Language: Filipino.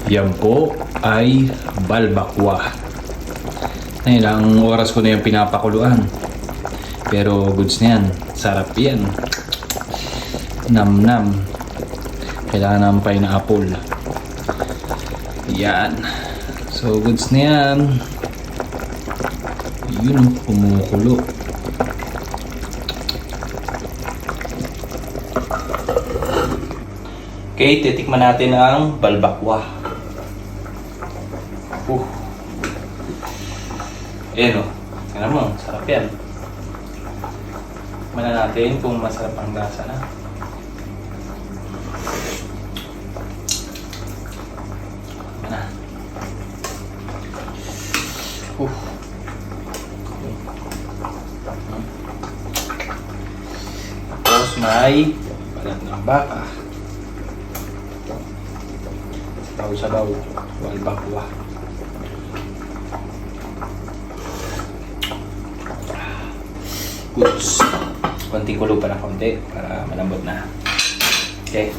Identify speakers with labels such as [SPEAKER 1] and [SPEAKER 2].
[SPEAKER 1] Yan po ay balbakwa. Ilang oras ko na yung pinapakuluan. Pero goods na yan. Sarap yan. Nam-nam. Kailangan ng pineapple. Yan. So goods na yan. Yun, kumukulo. Okay, titikman natin ang balbakwa. Ayan o. Tingnan mo, sarap yan. Tikman natin kung masarap ang lasa na. Ayan na. Tapos may balat ng baka. Sabaw-sabaw. Balbakwa. Goods. Konting kulo pa na konti para malambot na. Okay.